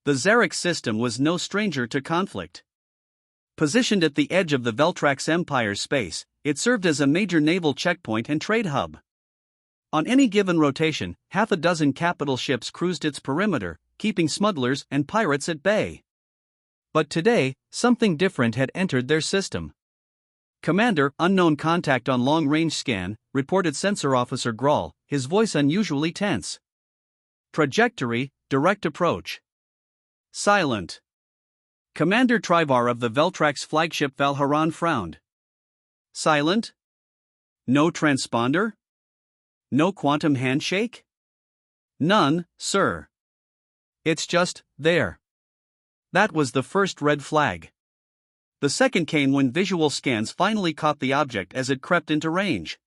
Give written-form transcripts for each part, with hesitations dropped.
The Xeric system was no stranger to conflict. Positioned at the edge of the Veltrax Empire's space, it served as a major naval checkpoint and trade hub. On any given rotation, half a dozen capital ships cruised its perimeter, keeping smugglers and pirates at bay. But today, something different had entered their system. Commander, unknown contact on long-range scan, reported Sensor Officer Grawl, his voice unusually tense. Trajectory, direct approach. Silent. Commander Trivar of the Veltrax flagship Valharan frowned. Silent? No transponder? No quantum handshake? None, sir. It's just, there. That was the first red flag. The second came when visual scans finally caught the object as it crept into range.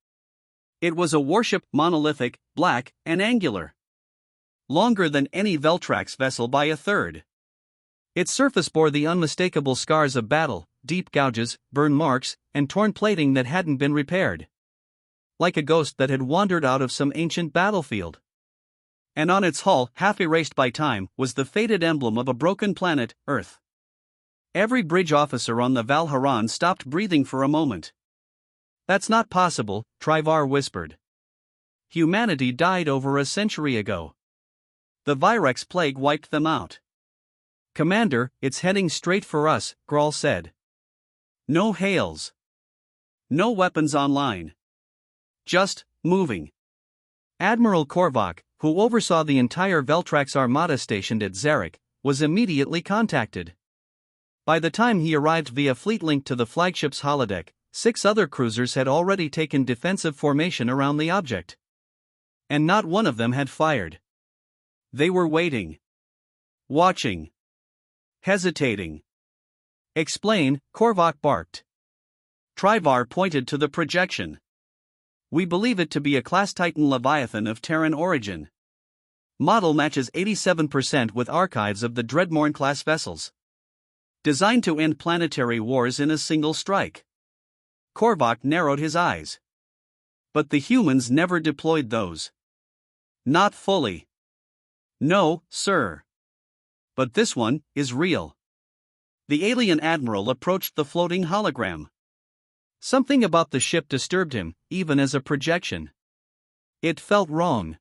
It was a warship, monolithic, black, and angular. Longer than any Veltrax vessel by a third. Its surface bore the unmistakable scars of battle, deep gouges, burn marks, and torn plating that hadn't been repaired. Like a ghost that had wandered out of some ancient battlefield. And on its hull, half erased by time, was the faded emblem of a broken planet, Earth. Every bridge officer on the Valharan stopped breathing for a moment. That's not possible, Trivar whispered. Humanity died over a century ago. The Virex plague wiped them out. Commander, it's heading straight for us, Grawl said. No hails. No weapons online. Just, moving. Admiral Korvac, who oversaw the entire Veltrax armada stationed at Xeric, was immediately contacted. By the time he arrived via fleet link to the flagship's holodeck, 6 other cruisers had already taken defensive formation around the object. And not one of them had fired. They were waiting. Watching. Hesitating. Explain, Korvac barked. Trivar pointed to the projection. We believe it to be a Class Titan Leviathan of Terran origin. Model matches 87% with archives of the Dreadmorn-class vessels. Designed to end planetary wars in a single strike. Korvac narrowed his eyes. But the humans never deployed those. Not fully. No, sir. But this one is real. The alien admiral approached the floating hologram. Something about the ship disturbed him, even as a projection. It felt wrong.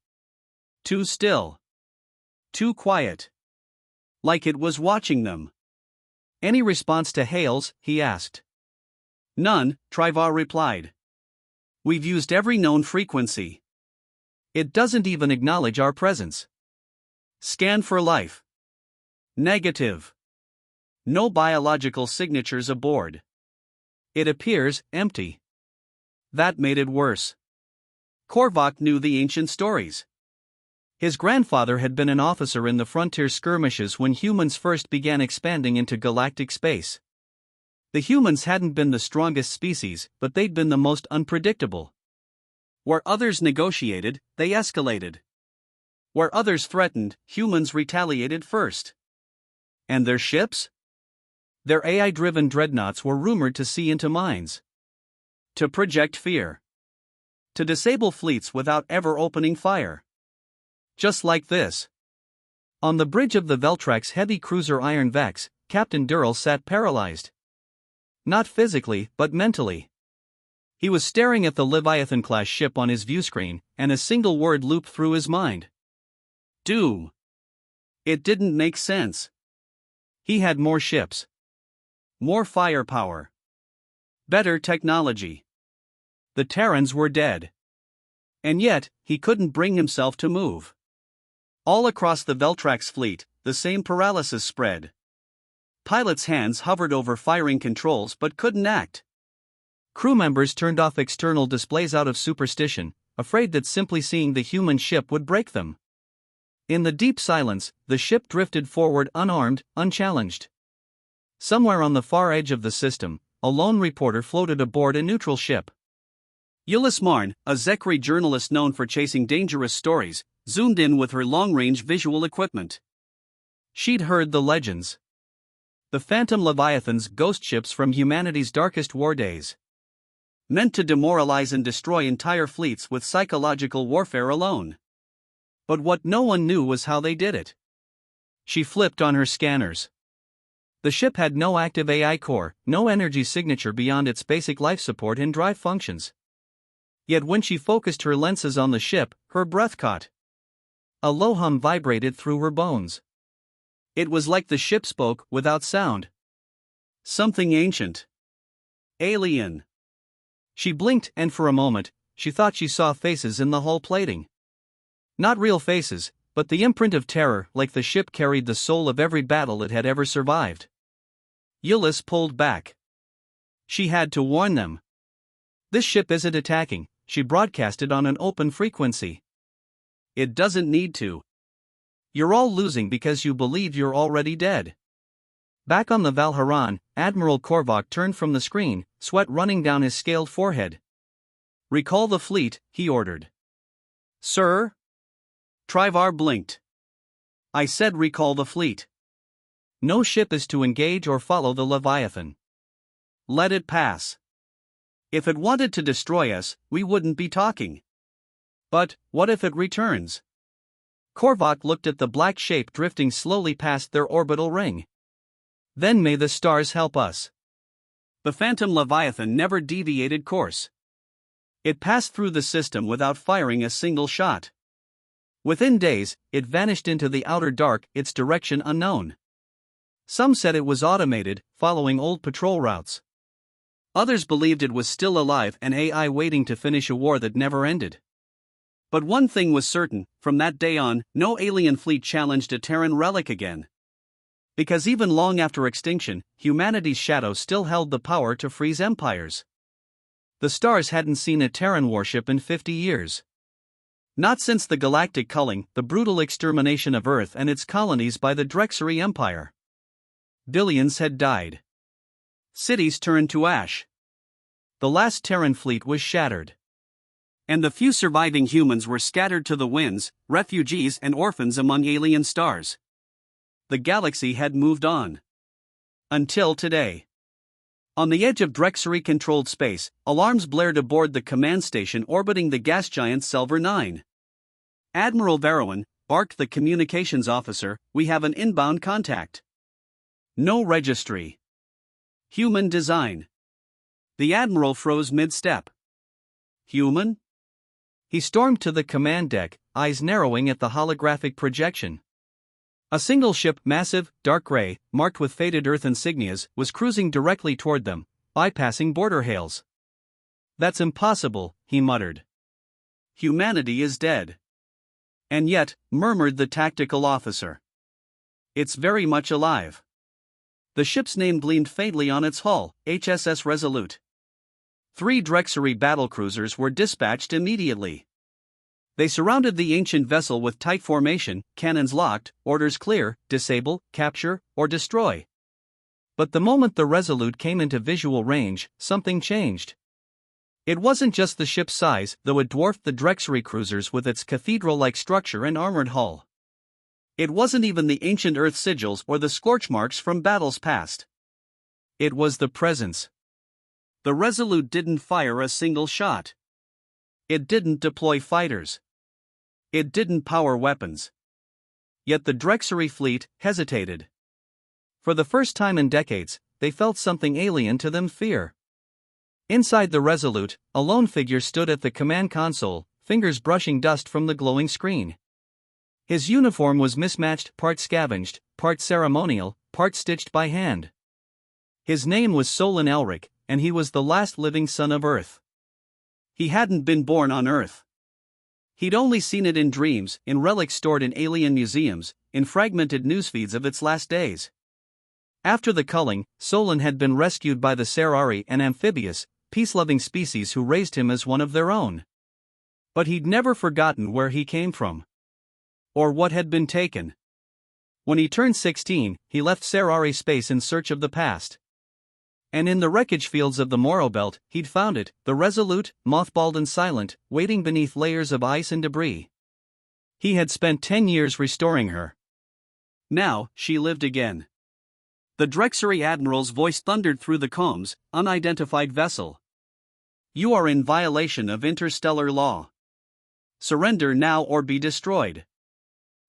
Too still. Too quiet. Like it was watching them. Any response to hails, he asked. None, Trivar replied. We've used every known frequency. It doesn't even acknowledge our presence. Scan for life. Negative. No biological signatures aboard. It appears empty. That made it worse. Korvac knew the ancient stories. His grandfather had been an officer in the frontier skirmishes when humans first began expanding into galactic space. The humans hadn't been the strongest species, but they'd been the most unpredictable. Where others negotiated, they escalated. Where others threatened, humans retaliated first. And their ships? Their AI-driven dreadnoughts were rumored to see into minds. To project fear. To disable fleets without ever opening fire. Just like this. On the bridge of the Veltrax heavy cruiser Iron Vex, Captain Durrell sat paralyzed. Not physically, but mentally. He was staring at the Leviathan-class ship on his viewscreen, and a single word looped through his mind. Doom. It didn't make sense. He had more ships. More firepower. Better technology. The Terrans were dead. And yet, he couldn't bring himself to move. All across the Veltrax fleet, the same paralysis spread. Pilots' hands hovered over firing controls but couldn't act. Crew members turned off external displays out of superstition, afraid that simply seeing the human ship would break them. In the deep silence, the ship drifted forward unarmed, unchallenged. Somewhere on the far edge of the system, a lone reporter floated aboard a neutral ship. Yulis Marn, a Zekri journalist known for chasing dangerous stories, zoomed in with her long-range visual equipment. She'd heard the legends. The Phantom Leviathans, ghost ships from humanity's darkest war days. Meant to demoralize and destroy entire fleets with psychological warfare alone. But what no one knew was how they did it. She flipped on her scanners. The ship had no active AI core, no energy signature beyond its basic life support and drive functions. Yet when she focused her lenses on the ship, her breath caught. A low hum vibrated through her bones. It was like the ship spoke without sound. Something ancient. Alien. She blinked, and for a moment, she thought she saw faces in the hull plating. Not real faces, but the imprint of terror, like the ship carried the soul of every battle it had ever survived. Yillis pulled back. She had to warn them. This ship isn't attacking, she broadcasted on an open frequency. It doesn't need to. You're all losing because you believe you're already dead. Back on the Valharan, Admiral Korvac turned from the screen, sweat running down his scaled forehead. Recall the fleet, he ordered. Sir? Trivar blinked. I said recall the fleet. No ship is to engage or follow the Leviathan. Let it pass. If it wanted to destroy us, we wouldn't be talking. But, what if it returns? Korvac looked at the black shape drifting slowly past their orbital ring. Then may the stars help us. The Phantom Leviathan never deviated course. It passed through the system without firing a single shot. Within days, it vanished into the outer dark, its direction unknown. Some said it was automated, following old patrol routes. Others believed it was still alive, an AI waiting to finish a war that never ended. But one thing was certain, from that day on, no alien fleet challenged a Terran relic again. Because even long after extinction, humanity's shadow still held the power to freeze empires. The stars hadn't seen a Terran warship in 50 years. Not since the galactic culling, the brutal extermination of Earth and its colonies by the Drexery Empire. Billions had died. Cities turned to ash. The last Terran fleet was shattered. And the few surviving humans were scattered to the winds, refugees and orphans among alien stars. The galaxy had moved on. Until today. On the edge of Drexery-controlled space, alarms blared aboard the command station orbiting the gas giant Selver 9. Admiral Verowan, barked the communications officer, we have an inbound contact. No registry. Human design. The Admiral froze mid-step. Human? He stormed to the command deck, eyes narrowing at the holographic projection. A single ship, massive, dark gray, marked with faded Earth insignias, was cruising directly toward them, bypassing border hails. That's impossible, he muttered. Humanity is dead. And yet, murmured the tactical officer. It's very much alive. The ship's name gleamed faintly on its hull, HSS Resolute. 3 Drexery battlecruisers were dispatched immediately. They surrounded the ancient vessel with tight formation, cannons locked, orders clear, disable, capture, or destroy. But the moment the Resolute came into visual range, something changed. It wasn't just the ship's size, though it dwarfed the Drexery cruisers with its cathedral-like structure and armored hull. It wasn't even the ancient Earth sigils or the scorch marks from battles past. It was the presence. The Resolute didn't fire a single shot. It didn't deploy fighters. It didn't power weapons. Yet the Drexery fleet hesitated. For the first time in decades, they felt something alien to them: fear. Inside the Resolute, a lone figure stood at the command console, fingers brushing dust from the glowing screen. His uniform was mismatched, part scavenged, part ceremonial, part stitched by hand. His name was Solon Elric, and he was the last living son of Earth. He hadn't been born on Earth. He'd only seen it in dreams, in relics stored in alien museums, in fragmented newsfeeds of its last days. After the culling, Solon had been rescued by the Serari, an amphibious, peace-loving species who raised him as one of their own. But he'd never forgotten where he came from. Or what had been taken. When he turned 16, he left Serari space in search of the past. And in the wreckage fields of the Moro Belt, he'd found it, the Resolute, mothballed and silent, waiting beneath layers of ice and debris. He had spent 10 years restoring her. Now, she lived again. The Drexery Admiral's voice thundered through the combs, unidentified vessel. You are in violation of interstellar law. Surrender now or be destroyed.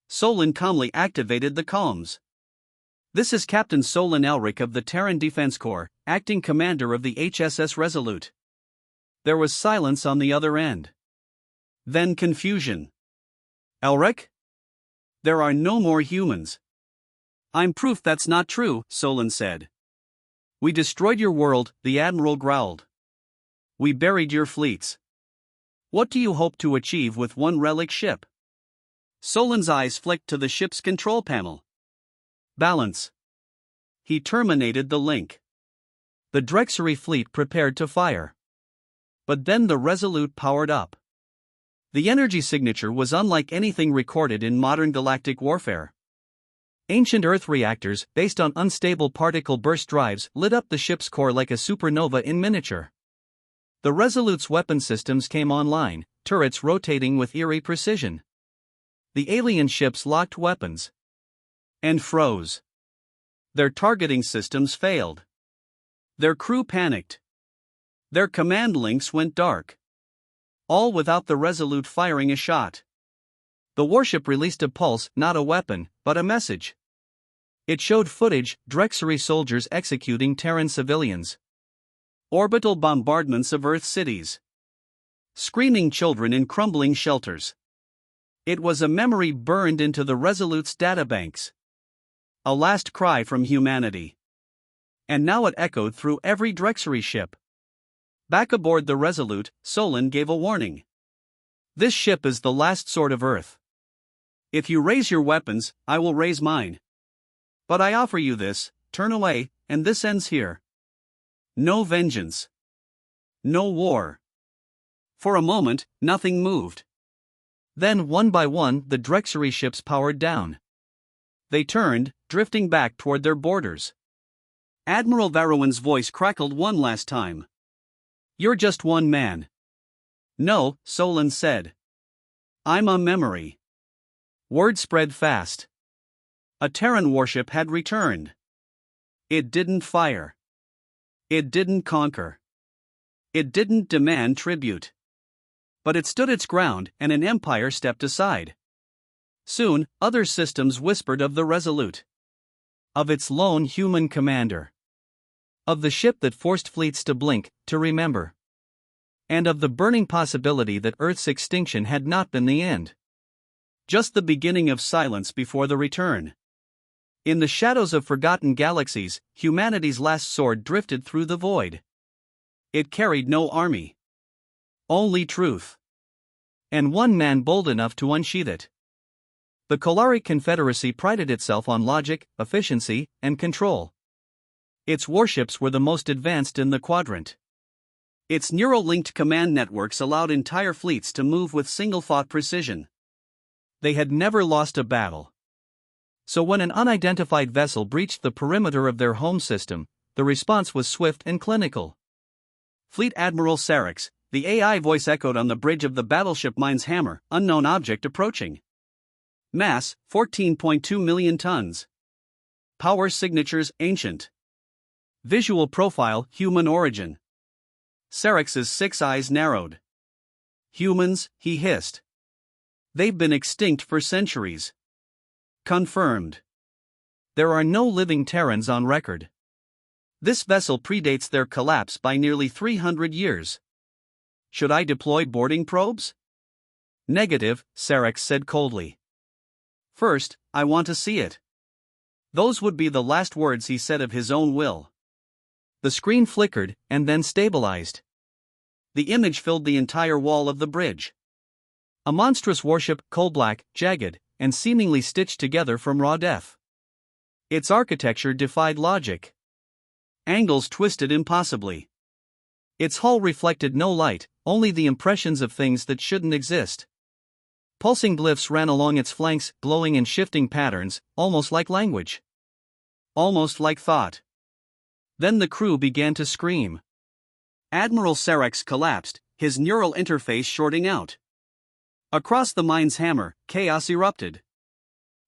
Solon calmly activated the comms. "This is Captain Solon Elric of the Terran Defense Corps, acting commander of the HSS Resolute." There was silence on the other end. Then confusion. "Elric? There are no more humans." "I'm proof that's not true," Solon said. "We destroyed your world," the admiral growled. "We buried your fleets. What do you hope to achieve with one relic ship?" Solon's eyes flicked to the ship's control panel. "Balance." He terminated the link. The Drexery fleet prepared to fire. But then the Resolute powered up. The energy signature was unlike anything recorded in modern galactic warfare. Ancient Earth reactors, based on unstable particle burst drives, lit up the ship's core like a supernova in miniature. The Resolute's weapon systems came online, turrets rotating with eerie precision. The alien ships locked weapons and froze. Their targeting systems failed. Their crew panicked. Their command links went dark. All without the Resolute firing a shot. The warship released a pulse, not a weapon, but a message. It showed footage, Drexery soldiers executing Terran civilians. Orbital bombardments of Earth cities. Screaming children in crumbling shelters. It was a memory burned into the Resolute's databanks. A last cry from humanity. And now it echoed through every Drexery ship. Back aboard the Resolute, Solon gave a warning. "This ship is the last sword of Earth. If you raise your weapons, I will raise mine. But I offer you this, turn away, and this ends here. No vengeance. No war." For a moment, nothing moved. Then one by one the Drexery ships powered down. They turned, drifting back toward their borders. Admiral Varrowan's voice crackled one last time. "You're just one man." "No," Solon said. "I'm a memory." Word spread fast. A Terran warship had returned. It didn't fire. It didn't conquer. It didn't demand tribute. But it stood its ground, and an empire stepped aside. Soon, other systems whispered of the Resolute. Of its lone human commander. Of the ship that forced fleets to blink, to remember. And of the burning possibility that Earth's extinction had not been the end. Just the beginning of silence before the return. In the shadows of forgotten galaxies, humanity's last sword drifted through the void. It carried no army. Only truth. And one man bold enough to unsheath it. The Kolari Confederacy prided itself on logic, efficiency, and control. Its warships were the most advanced in the quadrant. Its neural-linked command networks allowed entire fleets to move with single-thought precision. They had never lost a battle. So when an unidentified vessel breached the perimeter of their home system, the response was swift and clinical. Fleet Admiral Sarix, the AI voice echoed on the bridge of the battleship Mine's Hammer, unknown object approaching. Mass, 14.2 million tons. Power signatures, ancient. Visual profile, human origin. Sarix's 6 eyes narrowed. "Humans," he hissed. "They've been extinct for centuries." Confirmed. There are no living Terrans on record. This vessel predates their collapse by nearly 300 years. Should I deploy boarding probes? Negative, Sarix said coldly. First, I want to see it. Those would be the last words he said of his own will. The screen flickered, and then stabilized. The image filled the entire wall of the bridge. A monstrous warship, coal-black, jagged, and seemingly stitched together from raw death. Its architecture defied logic. Angles twisted impossibly. Its hull reflected no light, only the impressions of things that shouldn't exist. Pulsing glyphs ran along its flanks, glowing in shifting patterns, almost like language. Almost like thought. Then the crew began to scream. Admiral Sarix collapsed, his neural interface shorting out. Across the Mine's Hammer, chaos erupted.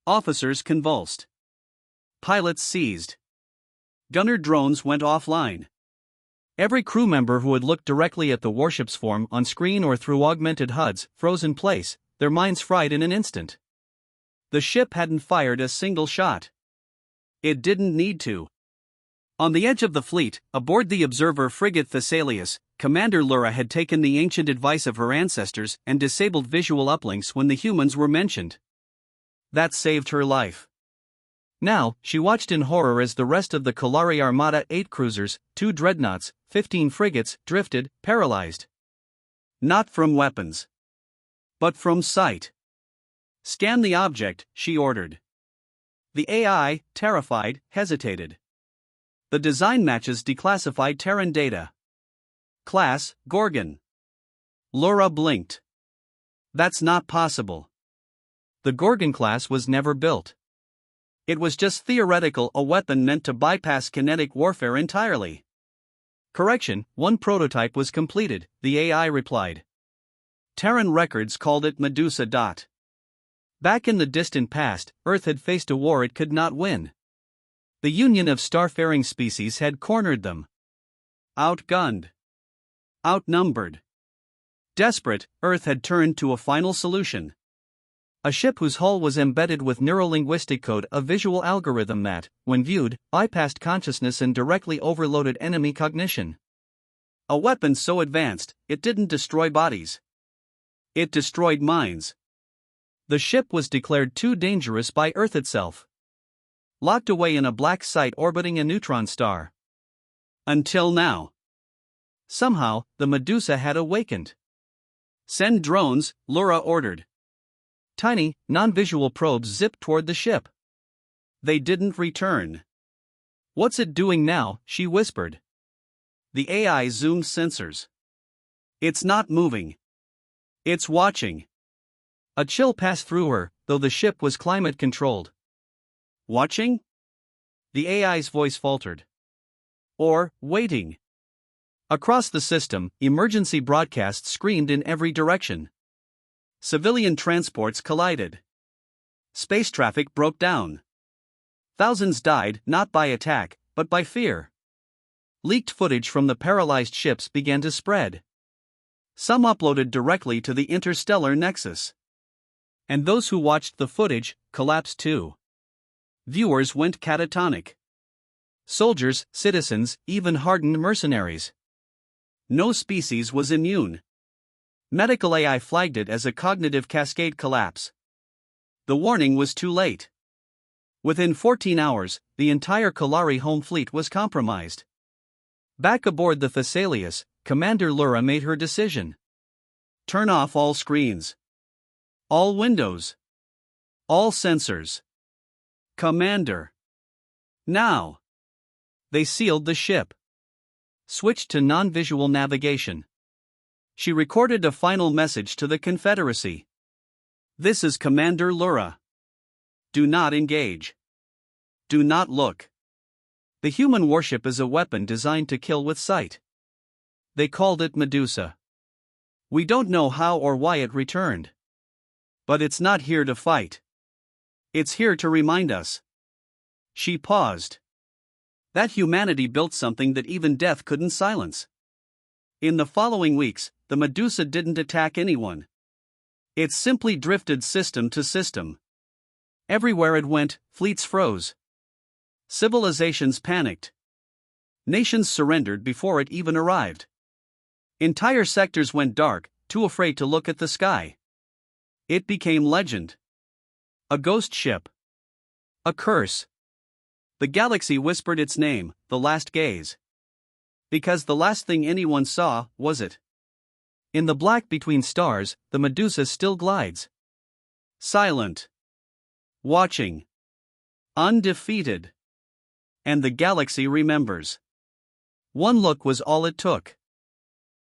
Officers convulsed. Pilots seized. Gunner drones went offline. Every crew member who had looked directly at the warship's form on screen or through augmented HUDs froze in place, their minds fried in an instant. The ship hadn't fired a single shot. It didn't need to. On the edge of the fleet, aboard the observer frigate Thessalius, Commander Lura had taken the ancient advice of her ancestors and disabled visual uplinks when the humans were mentioned. That saved her life. Now, she watched in horror as the rest of the Kalari Armada, 8 cruisers, 2 dreadnoughts, 15 frigates, drifted, paralyzed. Not from weapons, but from sight. Scan the object, she ordered. The AI, terrified, hesitated. The design matches declassified Terran data. Class, Gorgon. Lura blinked. That's not possible. The Gorgon class was never built. It was just theoretical, a weapon meant to bypass kinetic warfare entirely. Correction, one prototype was completed, the AI replied. Terran records called it Medusa. Back in the distant past, Earth had faced a war it could not win. The union of starfaring species had cornered them. Outgunned. Outnumbered. Desperate, Earth had turned to a final solution. A ship whose hull was embedded with neurolinguistic code, a visual algorithm that, when viewed, bypassed consciousness and directly overloaded enemy cognition. A weapon so advanced, it didn't destroy bodies. It destroyed minds. The ship was declared too dangerous by Earth itself. Locked away in a black site orbiting a neutron star. Until now. Somehow, the Medusa had awakened. Send drones, Lura ordered. Tiny, non-visual probes zipped toward the ship. They didn't return. What's it doing now? She whispered. The AI zoomed sensors. It's not moving. It's watching. A chill passed through her, though the ship was climate-controlled. Watching? The AI's voice faltered. Or, waiting. Across the system, emergency broadcasts screamed in every direction. Civilian transports collided. Space traffic broke down. Thousands died, not by attack, but by fear. Leaked footage from the paralyzed ships began to spread. Some uploaded directly to the interstellar nexus. And those who watched the footage collapsed too. Viewers went catatonic. Soldiers, citizens, even hardened mercenaries. No species was immune. Medical AI flagged it as a cognitive cascade collapse. The warning was too late. Within 14 hours, the entire Kalari home fleet was compromised. Back aboard the Thessalius, Commander Lura made her decision. Turn off all screens. All windows. All sensors. Commander. Now. They sealed the ship. Switched to non-visual navigation. She recorded a final message to the Confederacy. This is Commander Lura. Do not engage. Do not look. The human warship is a weapon designed to kill with sight. They called it Medusa. We don't know how or why it returned. But it's not here to fight. It's here to remind us. She paused. That humanity built something that even death couldn't silence. In the following weeks, the Medusa didn't attack anyone. It simply drifted system to system. Everywhere it went, fleets froze. Civilizations panicked. Nations surrendered before it even arrived. Entire sectors went dark, too afraid to look at the sky. It became legend. A ghost ship. A curse. The galaxy whispered its name, the last gaze. Because the last thing anyone saw was it. In the black between stars, the Medusa still glides. Silent. Watching. Undefeated. And the galaxy remembers. One look was all it took.